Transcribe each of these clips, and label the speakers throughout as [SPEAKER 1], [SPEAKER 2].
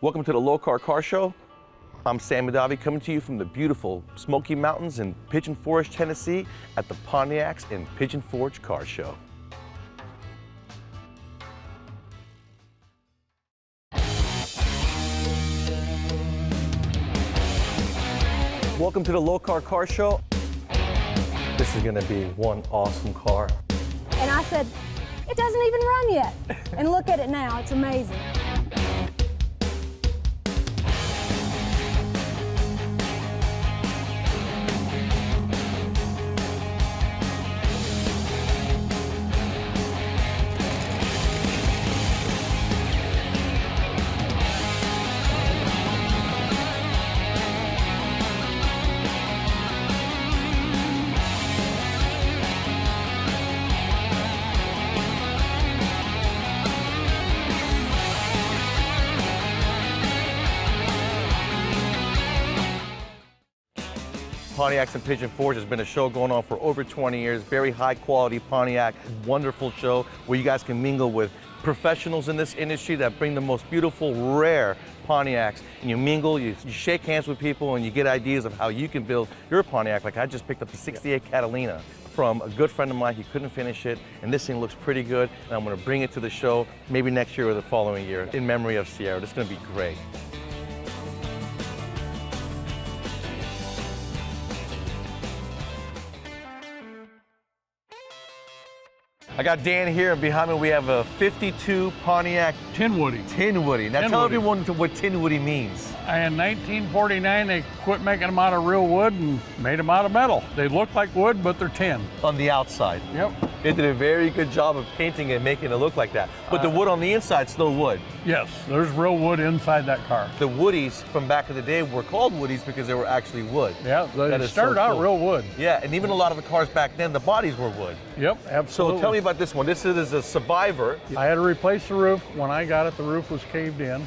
[SPEAKER 1] Welcome to the Lokar Car Show. I'm Sam Madavi coming to you from the beautiful Smoky Mountains in Pigeon Forge, Tennessee at the Pontiacs and Pigeon Forge Car Show. Welcome to the Lokar Car Show. This is gonna be one awesome car.
[SPEAKER 2] And I said, it doesn't even run yet. And look at it now, it's amazing.
[SPEAKER 1] Pontiacs and Pigeon Forge has been a show going on for over 20 years. Very high quality Pontiac, wonderful show where you guys can mingle with professionals in this industry that bring the most beautiful, rare Pontiacs. And you mingle, you shake hands with people, and you get ideas of how you can build your Pontiac. Like I just picked up the 68 Catalina from a good friend of mine. He couldn't finish it, and this thing looks pretty good. And I'm gonna bring it to the show maybe next year or the following year in memory of Ciera. This is gonna be great. I got Dan here, and behind me we have a 52 Pontiac
[SPEAKER 3] Tin Woody.
[SPEAKER 1] Tin Woody. Now tell everyone what Tin Woody means.
[SPEAKER 3] In 1949, they quit making them out of real wood and made them out of metal. They look like wood, but they're tin.
[SPEAKER 1] On the outside.
[SPEAKER 3] Yep.
[SPEAKER 1] They did a very good job of painting it and making it look like that. But the wood on the inside is still wood.
[SPEAKER 3] Yes, there's real wood inside that car.
[SPEAKER 1] The Woodies from back in the day were called Woodies because they were actually wood.
[SPEAKER 3] Yeah, they started out real wood.
[SPEAKER 1] Yeah, and even a lot of the cars back then, the bodies were wood.
[SPEAKER 3] Yep, absolutely.
[SPEAKER 1] So tell me about this one. This is a Survivor.
[SPEAKER 3] I had to replace the roof. When I got it, the roof was caved in.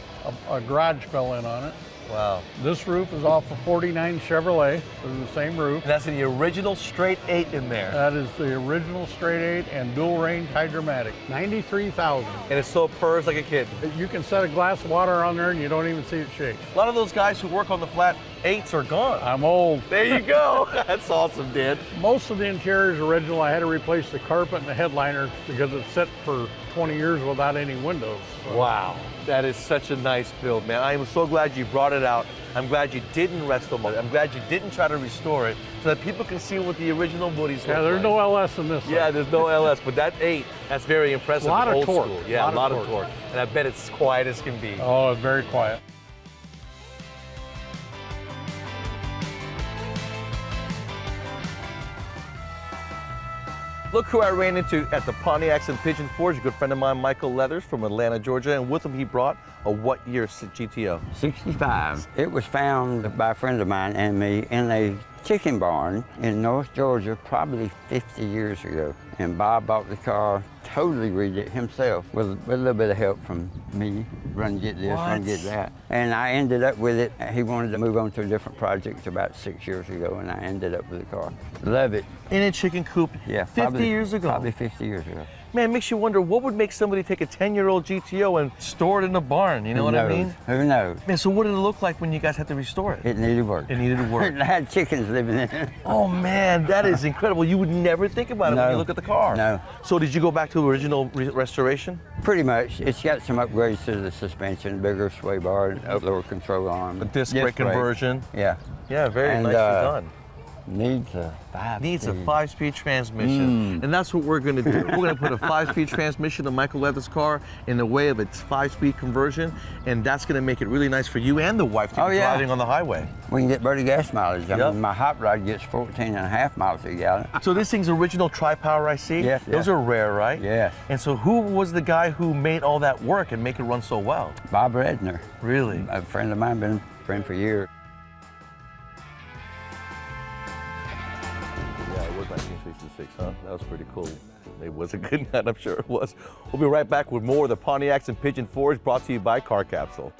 [SPEAKER 3] A garage fell in on it.
[SPEAKER 1] Wow.
[SPEAKER 3] This roof is off a 49 Chevrolet. It's the same roof.
[SPEAKER 1] And that's in the original straight 8 in there.
[SPEAKER 3] That is the original straight 8 and dual range hydromatic. 93,000.
[SPEAKER 1] And it still purrs like a kid.
[SPEAKER 3] You can set a glass of water on there and you don't even see it shake.
[SPEAKER 1] A lot of those guys who work on the flat 8s are gone.
[SPEAKER 3] I'm old.
[SPEAKER 1] There you go. That's awesome, Dan.
[SPEAKER 3] Most of the interior is original. I had to replace the carpet and the headliner because it's set for 20 years without any windows. So.
[SPEAKER 1] Wow. That is such a nice build, man. I am so glad you brought it out. I'm glad you didn't restore it. I'm glad you didn't try to restore it so that people can see what the original Woodies look like.
[SPEAKER 3] Yeah, there's no LS in this.
[SPEAKER 1] Yeah, there's no LS, but that 8, that's very impressive.
[SPEAKER 3] A lot of torque.
[SPEAKER 1] School. Yeah, a lot of torque. And I bet it's quiet as can be.
[SPEAKER 3] Oh, it's very quiet.
[SPEAKER 1] Look who I ran into at the Pontiacs and Pigeon Forge, a good friend of mine, Michael Leathers from Atlanta, Georgia, and with him he brought a what year GTO?
[SPEAKER 4] 65. It was found by a friend of mine and me in a chicken barn in North Georgia probably 50 years ago. And Bob bought the car, totally redid it himself with a little bit of help from me. Run get this, run get that. And I ended up with it. He wanted to move on to a different project about 6 years ago, and I ended up with the car. Love it.
[SPEAKER 1] In a chicken coop,
[SPEAKER 4] yeah,
[SPEAKER 1] 50 years ago?
[SPEAKER 4] Probably 50 years ago.
[SPEAKER 1] Man, it makes you wonder, what would make somebody take a 10-year-old GTO and store it in a barn, you know what I mean?
[SPEAKER 4] Who knows?
[SPEAKER 1] Man, so what did it look like when you guys had to restore it?
[SPEAKER 4] It needed work.
[SPEAKER 1] It needed work.
[SPEAKER 4] I had chickens living in it.
[SPEAKER 1] Oh man, that is incredible. You would never think about it when you look at the car.
[SPEAKER 4] No.
[SPEAKER 1] So did you go back to original restoration?
[SPEAKER 4] Pretty much. It's got some upgrades to the suspension, bigger sway bar, lower control arm.
[SPEAKER 1] The disc brake conversion.
[SPEAKER 4] Yeah.
[SPEAKER 1] Yeah, very nicely done.
[SPEAKER 4] Needs a
[SPEAKER 1] 5-speed transmission. And that's what we're gonna do. We're gonna put a 5-speed transmission in Michael Leather's car in the way of its 5-speed conversion, and that's gonna make it really nice for you and the wife to be driving on the highway.
[SPEAKER 4] We can get better gas mileage. I mean, my hot rod gets 14.5 miles a gallon.
[SPEAKER 1] So this thing's original tri-power IC?
[SPEAKER 4] Yes.
[SPEAKER 1] Those are rare, right?
[SPEAKER 4] Yeah.
[SPEAKER 1] And so who was the guy who made all that work and make it run so well?
[SPEAKER 4] Bob Redner.
[SPEAKER 1] Really?
[SPEAKER 4] A friend of mine, been a friend for years.
[SPEAKER 1] Yeah, it was 1966, huh? That was pretty cool. It was a good night, I'm sure it was. We'll be right back with more of the Pontiacs and Pigeon Forge brought to you by Car Capsule.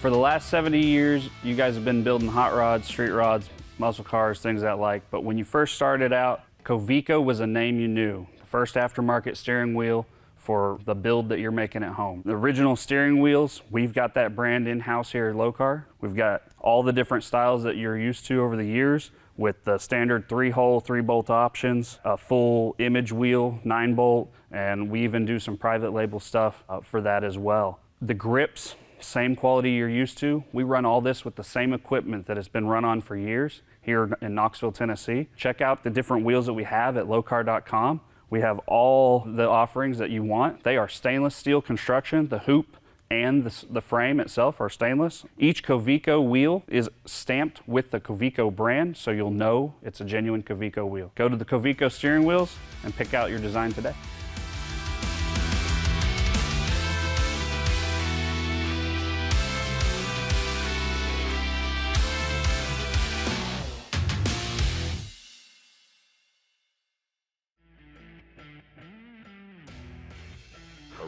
[SPEAKER 5] For the last 70 years, you guys have been building hot rods, street rods, muscle cars, things that like. But when you first started out, Covico was a name you knew. The first aftermarket steering wheel for the build that you're making at home. The original steering wheels, we've got that brand in-house here at Lokar. We've got all the different styles that you're used to over the years with the standard 3-hole, 3-bolt options, a full image wheel, 9-bolt, and we even do some private label stuff for that as well. The grips, same quality you're used to. We run all this with the same equipment that has been run on for years here in Knoxville, Tennessee. Check out the different wheels that we have at lokar.com. We have all the offerings that you want. They are stainless steel construction. The hoop and the frame itself are stainless. Each Covico wheel is stamped with the Covico brand, so you'll know it's a genuine Covico wheel. Go to the Covico steering wheels and pick out your design today.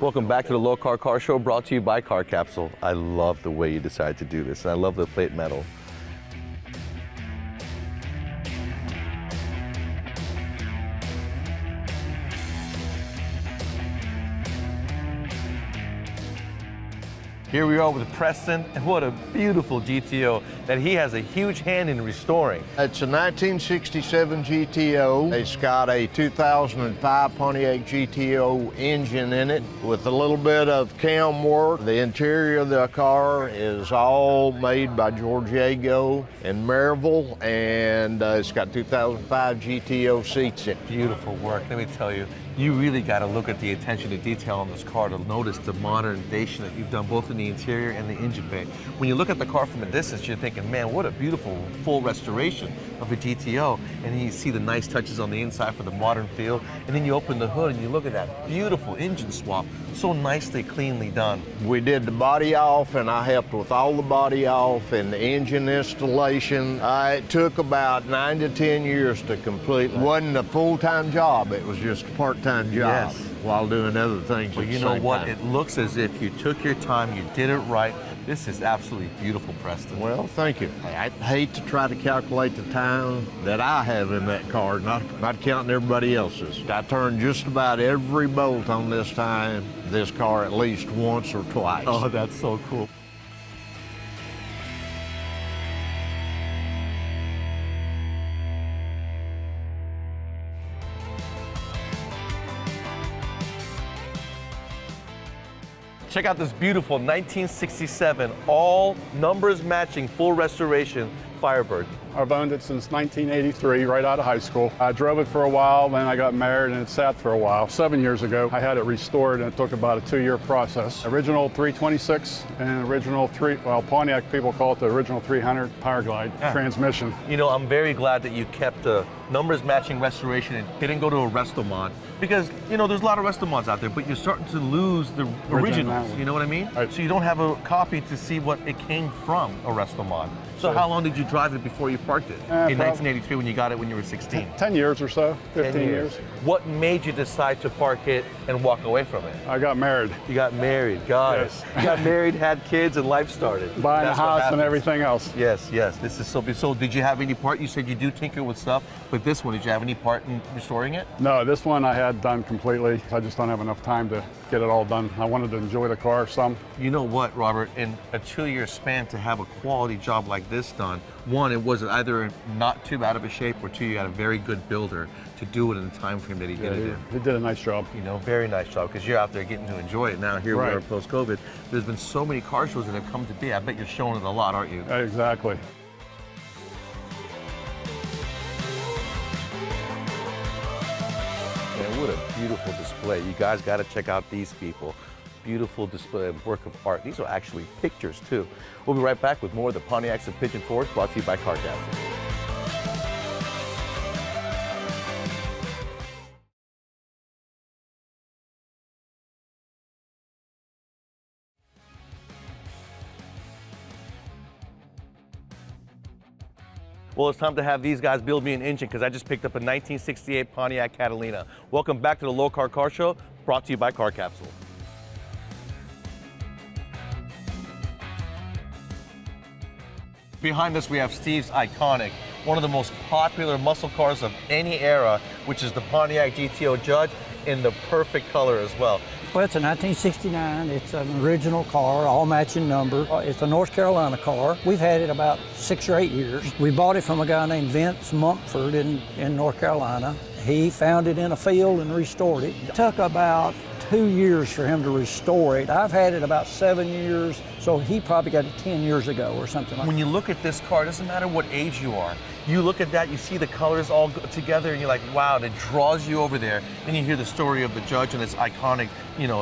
[SPEAKER 1] Welcome back to the Lokar Car Show, brought to you by Car Capsule. I love the way you decided to do this, and I love the plate metal. Here we are with Preston, and what a beautiful GTO that he has a huge hand in restoring.
[SPEAKER 6] It's a 1967 GTO. It's got a 2005 Pontiac GTO engine in it with a little bit of cam work. The interior of the car is all made by Georgiego in Maryville, and it's got 2005 GTO seats in it.
[SPEAKER 1] Beautiful work, let me tell you. You really got to look at the attention to detail on this car to notice the modernization that you've done both in the interior and the engine bay. When you look at the car from a distance, you're thinking, man, what a beautiful full restoration of a GTO. And then you see the nice touches on the inside for the modern feel. And then you open the hood and you look at that beautiful engine swap. So nicely, cleanly done.
[SPEAKER 6] We did the body off, and I helped with all the body off and the engine installation. It took about 9 to 10 years to complete. It wasn't a full-time job, it was just a part-time job.
[SPEAKER 1] Yes.
[SPEAKER 6] While doing other things.
[SPEAKER 1] But you know what? It looks as if you took your time, you did it right. This is absolutely beautiful, Preston.
[SPEAKER 6] Well, thank you. I hate to try to calculate the time that I have in that car, not counting everybody else's. I turned just about every bolt on this car at least once or twice.
[SPEAKER 1] Oh, that's so cool. Check out this beautiful 1967, all numbers matching, full restoration Firebird.
[SPEAKER 7] I've owned it since 1983, right out of high school. I drove it for a while, then I got married and it sat for a while. 7 years ago, I had it restored and it took about a 2-year process. Original 326 and original Pontiac people call it the original 300 Power Glide transmission.
[SPEAKER 1] You know, I'm very glad that you kept the numbers matching restoration and didn't go to a Restomod, because, you know, there's a lot of Restomods out there, but you're starting to lose the originals, you know what I mean?
[SPEAKER 7] Right.
[SPEAKER 1] So you don't have a copy to see what it came from a Restomod. So how long did you drive it before you parked it? In 1983 when you got it when you were 16?
[SPEAKER 7] 10 years or so, 15 years.
[SPEAKER 1] What made you decide to park it and walk away from it?
[SPEAKER 7] I got married.
[SPEAKER 1] You got married, got it. You got married, had kids, and life started.
[SPEAKER 7] Buying
[SPEAKER 1] That's
[SPEAKER 7] a
[SPEAKER 1] what
[SPEAKER 7] house and
[SPEAKER 1] happens.
[SPEAKER 7] everything else.
[SPEAKER 1] Yes, yes, this is so big. So did you have any part, you said you do tinker with stuff, but this one, did you have any part in restoring it?
[SPEAKER 7] No, this one I had done completely. I just don't have enough time to get it all done. I wanted to enjoy the car some.
[SPEAKER 1] You know what, Robert, in a 2-year span to have a quality job like this done, one, it was either not too bad of a shape, or two, you had a very good builder to do it in the time frame that he did it in.
[SPEAKER 7] He did a nice job.
[SPEAKER 1] You know, very nice job, because you're out there getting to enjoy it now. Here we are post-COVID. There's been so many car shows that have come to be. I bet you're showing it a lot, aren't you?
[SPEAKER 7] Exactly.
[SPEAKER 1] Man, what a beautiful display. You guys got to check out these people. Beautiful display of work of art. These are actually pictures, too. We'll be right back with more of the Pontiacs of Pigeon Forge, brought to you by Car Capsule. Well, it's time to have these guys build me an engine, because I just picked up a 1968 Pontiac Catalina. Welcome back to the Lokar Car Show, brought to you by Car Capsule. Behind us, we have Steve's iconic, one of the most popular muscle cars of any era, which is the Pontiac GTO Judge in the perfect color as well.
[SPEAKER 8] Well, it's a 1969. It's an original car, all matching number. It's a North Carolina car. We've had it about 6 or 8 years. We bought it from a guy named Vince Mumford in North Carolina. He found it in a field and restored it. It took about 2 years for him to restore it. I've had it about 7 years, so he probably got it 10 years ago or something like that.
[SPEAKER 1] When you look at this car, it doesn't matter what age you are. You look at that, you see the colors all together, and you're like, wow, and it draws you over there. Then you hear the story of the Judge and its iconic,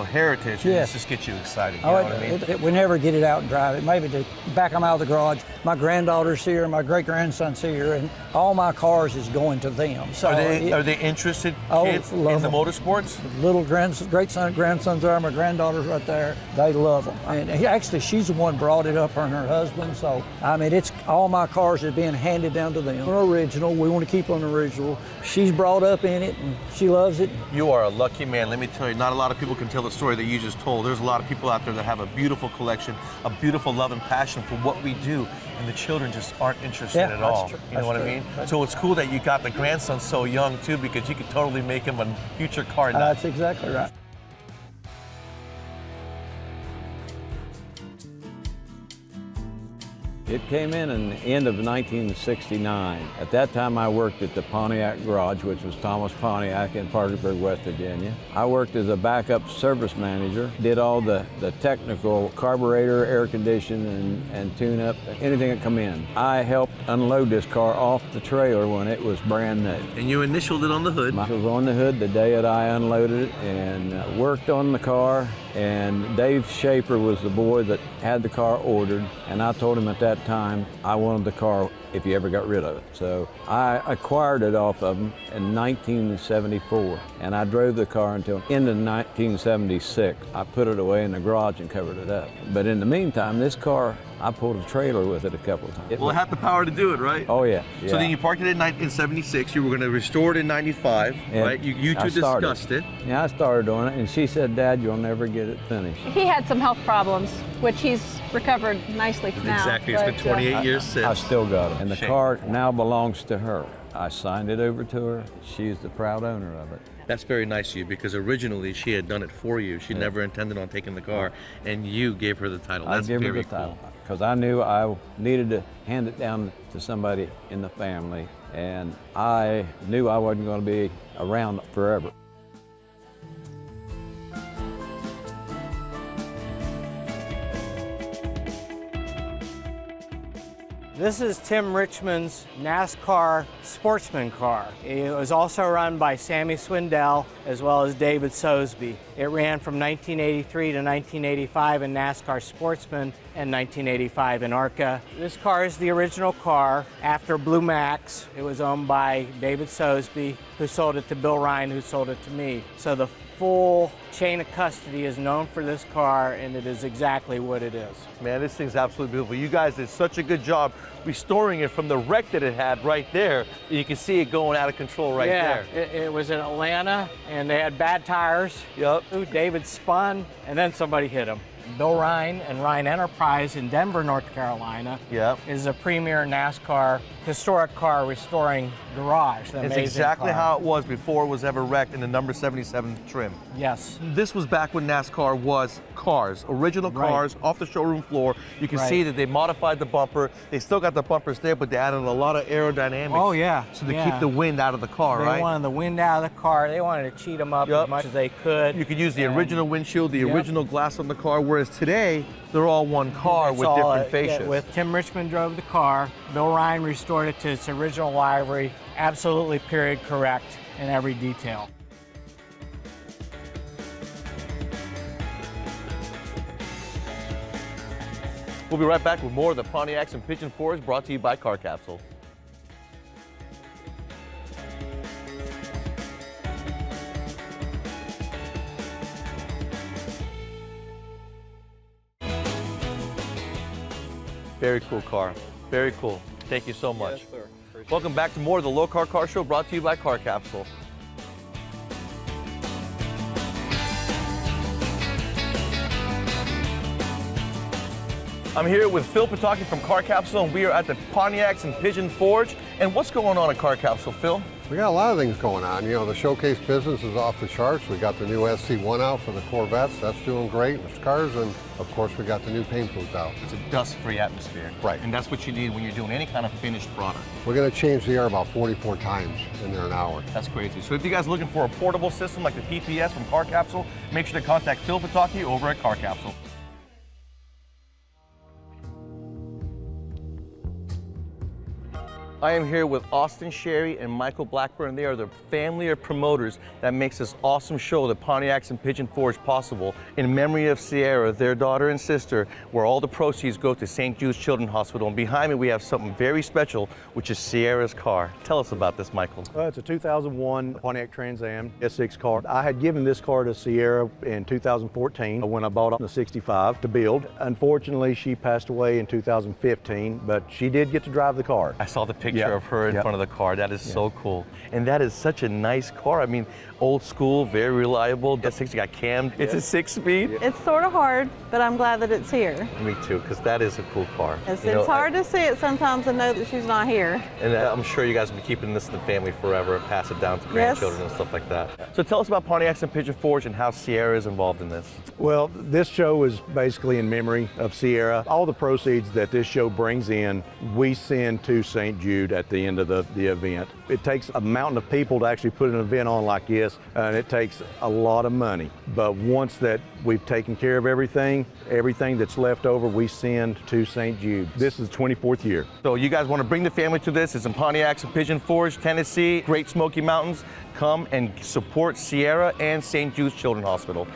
[SPEAKER 1] heritage, and it just gets you excited. You know what I mean?
[SPEAKER 8] We never get it out and drive it. Maybe to back them out of the garage. My granddaughter's here, my great-grandson's here, and all my cars is going to them. So
[SPEAKER 1] are they interested kids in the motorsports?
[SPEAKER 8] Little grandsons are, my granddaughter's right there. They love them. And actually, she's the one brought it up, her and her husband. So, I mean, it's all my cars are being handed down to them. Original, we want to keep on the original. She's brought up in it, and she loves it.
[SPEAKER 1] You are a lucky man. Let me tell you, not a lot of people can tell the story that you just told. There's a lot of people out there that have a beautiful collection, a beautiful love and passion for what we do, and the children just aren't interested at all.
[SPEAKER 8] True.
[SPEAKER 1] You know what I mean? So it's cool that you got the grandson so young too, because you could totally make him a future car nut.
[SPEAKER 8] That's exactly right.
[SPEAKER 9] It came in the end of 1969. At that time, I worked at the Pontiac garage, which was Thomas Pontiac in Parkersburg, West Virginia. I worked as a backup service manager, did all the technical carburetor, air condition, and tune-up, anything that come in. I helped unload this car off the trailer when it was brand new.
[SPEAKER 1] And you initialed it on the hood.
[SPEAKER 9] I was on the hood the day that I unloaded it and worked on the car. And Dave Schaefer was the boy that had the car ordered, and I told him at that time I wanted the car if he ever got rid of it. So I acquired it off of him in 1974, and I drove the car until end of 1976. I put it away in the garage and covered it up. But in the meantime, this car, I pulled a trailer with it a couple of times.
[SPEAKER 1] Well, it had the power to do it, right?
[SPEAKER 9] Oh, yeah.
[SPEAKER 1] So then you parked it in 76. You were going to restore it in 95, right? You two discussed it.
[SPEAKER 9] Yeah, I started on it, and she said, Dad, you'll never get it finished.
[SPEAKER 10] He had some health problems, which he's recovered nicely from now.
[SPEAKER 1] Exactly. It's been 28 years since.
[SPEAKER 9] I still got it. And the car now belongs to her. I signed it over to her. She's the proud owner of it.
[SPEAKER 1] That's very nice of you, because originally she had done it for you. She never intended on taking the car, and you gave her the title. That's
[SPEAKER 9] I gave
[SPEAKER 1] very
[SPEAKER 9] her the title because I knew I needed to hand it down to somebody in the family, and I knew I wasn't going to be around forever.
[SPEAKER 11] This is Tim Richmond's NASCAR sportsman car. It was also run by Sammy Swindell as well as David Sosby. It ran from 1983 to 1985 in NASCAR Sportsman and 1985 in ARCA. This car is the original car after Blue Max. It was owned by David Sosby, who sold it to Bill Ryan, who sold it to me. So the full chain of custody is known for this car, and it is exactly what it is.
[SPEAKER 1] Man, this thing's absolutely beautiful. You guys did such a good job restoring it from the wreck that it had right there. You can see it going out of control right there.
[SPEAKER 11] Yeah, it was in Atlanta, and they had bad tires.
[SPEAKER 1] Yep.
[SPEAKER 11] David spun, and then somebody hit him. Bill Ryan and Ryan Enterprise in Denver, North Carolina, is a premier NASCAR historic car restoring garage.
[SPEAKER 1] It's exactly how it was before it was ever wrecked in the number 77 trim.
[SPEAKER 11] Yes.
[SPEAKER 1] This was back when NASCAR was cars, original cars off the showroom floor. You can see that they modified the bumper. They still got the bumpers there, but they added a lot of aerodynamics.
[SPEAKER 11] Oh, yeah.
[SPEAKER 1] So they keep the wind out of the car, right?
[SPEAKER 11] They wanted the wind out of the car. They wanted to cheat them up as much as they could.
[SPEAKER 1] You could use the original windshield, the original glass on the car, whereas today, they're all one car with different fascias.
[SPEAKER 11] With Tim Richmond drove the car. Bill Ryan restored it to its original livery. Absolutely period correct in every detail.
[SPEAKER 1] We'll be right back with more of the Pontiacs and Pigeon Forge, brought to you by Car Capsule. Very cool car. Very cool. Thank you so much.
[SPEAKER 11] Yes, sir.
[SPEAKER 1] Welcome back to more of the Lokar Car Show, brought to you by Car Capsule. I'm here with Phil Pataki from Car Capsule, and we are at the Pontiacs and Pigeon Forge. And what's going on at Car Capsule, Phil?
[SPEAKER 12] We got a lot of things going on. You know, the showcase business is off the charts. We got the new SC1 out for the Corvettes. That's doing great with cars. And of course, we got the new paint booth out.
[SPEAKER 1] It's a dust-free atmosphere.
[SPEAKER 12] Right.
[SPEAKER 1] And that's what you need when you're doing any kind of finished product.
[SPEAKER 12] We're going to change the air about 44 times in there an hour.
[SPEAKER 1] That's crazy. So if you guys are looking for a portable system like the PPS from Car Capsule, make sure to contact Phil Pataki over at Car Capsule. I am here with Austin Sherry and Michael Blackburn. They are the family of promoters that makes this awesome show, the Pontiacs and Pigeon Forge, possible in memory of Ciera, their daughter and sister, where all the proceeds go to St. Jude's Children's Hospital. And behind me, we have something very special, which is Ciera's car. Tell us about this, Michael.
[SPEAKER 13] It's a 2001 Pontiac Trans Am S6 car. I had given this car to Ciera in 2014 when I bought the 65 to build. Unfortunately, she passed away in 2015, but she did get to drive the car.
[SPEAKER 1] I saw the picture of her in front of the car. That is so cool. And that is such a nice car. I mean, old school, very reliable. That 60 got cammed. It's a 6-speed.
[SPEAKER 14] It's sort of hard, but I'm glad that it's here.
[SPEAKER 1] Me too, because that is a cool car.
[SPEAKER 14] It's hard to see it sometimes and know that she's not here.
[SPEAKER 1] And I'm sure you guys will be keeping this in the family forever and pass it down to grandchildren and stuff like that. So tell us about Pontiacs and Pigeon Forge and how Ciera is involved in this.
[SPEAKER 13] Well, this show is basically in memory of Ciera. All the proceeds that this show brings in, we send to St. Jude at the end of the event. It takes a mountain of people to actually put an event on like this, and it takes a lot of money. But once that we've taken care of everything that's left over, we send to St. Jude. This is the 24th year.
[SPEAKER 1] So you guys want to bring the family to this? It's in Pontiacs and Pigeon Forge, Tennessee, Great Smoky Mountains. Come and support Ciera and St. Jude's Children's Hospital.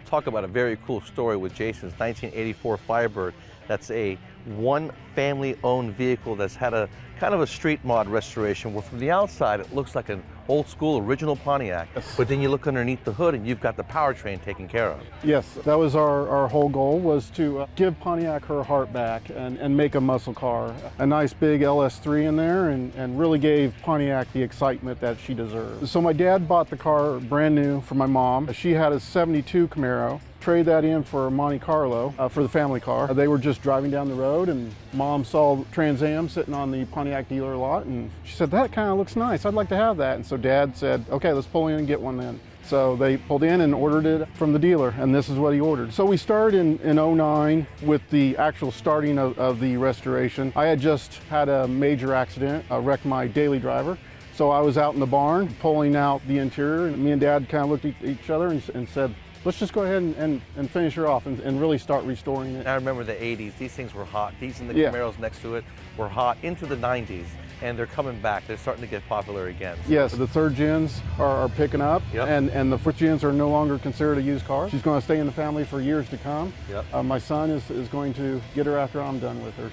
[SPEAKER 1] Talk about a very cool story with Jason's 1984 Firebird. That's a one family-owned vehicle that's had a kind of a street mod restoration where from the outside it looks like an old school original Pontiac, but then you look underneath the hood and you've got the powertrain taken care of.
[SPEAKER 7] Yes, that was our whole goal, was to give Pontiac her heart back and make a muscle car. A nice big LS3 in there and really gave Pontiac the excitement that she deserves. So my dad bought the car brand new for my mom. She had a 72 Camaro. Trade that in for a Monte Carlo for the family car. They were just driving down the road and Mom saw Trans Am sitting on the Pontiac dealer lot and she said, that kind of looks nice, I'd like to have that. And so Dad said, okay, let's pull in and get one then. So they pulled in and ordered it from the dealer, and this is what he ordered. So we started in 09 with the actual starting of the restoration. I had just had a major accident, I wrecked my daily driver. So I was out in the barn pulling out the interior, and me and Dad kind of looked at each other and said, let's just go ahead and finish her off and really start restoring it.
[SPEAKER 1] I remember the 80s, these things were hot. These and the Camaros next to it were hot into the 90s, and they're coming back. They're starting to get popular again. So.
[SPEAKER 7] Yes, the third gens are picking up, and the fourth gens are no longer considered a used car. She's going to stay in the family for years to come. My son is going to get her after I'm done with her.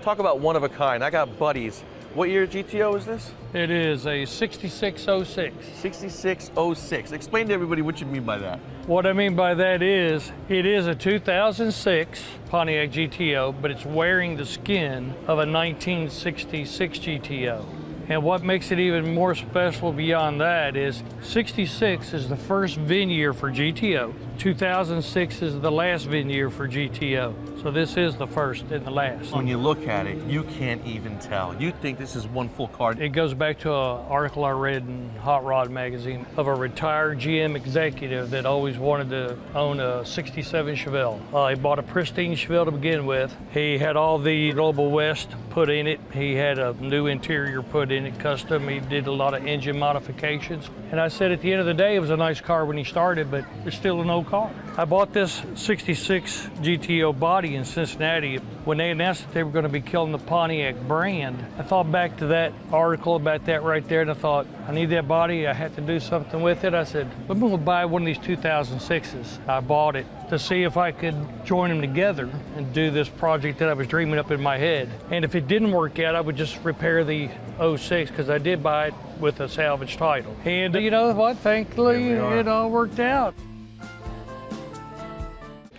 [SPEAKER 1] Talk about one of a kind. I got buddies. What year GTO is this?
[SPEAKER 3] It is a 6606.
[SPEAKER 1] 6606. Explain to everybody what you mean by that.
[SPEAKER 3] What I mean by that is, it is a 2006 Pontiac GTO, but it's wearing the skin of a 1966 GTO. And what makes it even more special beyond that is 66 is the first VIN year for GTO. 2006 is the last VIN year for GTO. So this is the first and the last.
[SPEAKER 1] When you look at it, you can't even tell. You think this is one full car.
[SPEAKER 3] It goes back to an article I read in Hot Rod magazine of a retired GM executive that always wanted to own a 67 Chevelle. He bought a pristine Chevelle to begin with. He had all the Global West put in it. He had a new interior put in it, custom. He did a lot of engine modifications. And I said at the end of the day, it was a nice car when he started, but it's still an old car. I bought this 66 GTO body in Cincinnati. When they announced that they were going to be killing the Pontiac brand, I thought back to that article about that right there, and I thought, I need that body, I had to do something with it. I said, I'm going to buy one of these 2006s. I bought it to see if I could join them together and do this project that I was dreaming up in my head. And if it didn't work out, I would just repair the 06, because I did buy it with a salvage title. And you know what, thankfully it all worked out.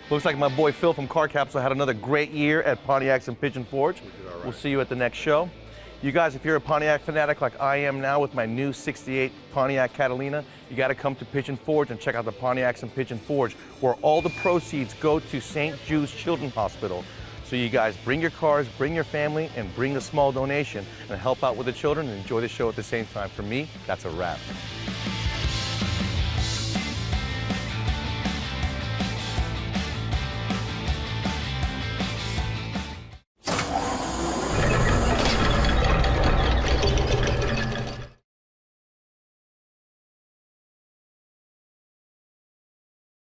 [SPEAKER 1] Looks like my boy Phil from Car Capsule had another great year at Pontiacs and Pigeon Forge. We'll see you at the next show. You guys, if you're a Pontiac fanatic like I am now with my new 68 Pontiac Catalina, you got to come to Pigeon Forge and check out the Pontiacs and Pigeon Forge, where all the proceeds go to St. Jude's Children's Hospital. So you guys bring your cars, bring your family, and bring a small donation and help out with the children and enjoy the show at the same time. For me, that's a wrap.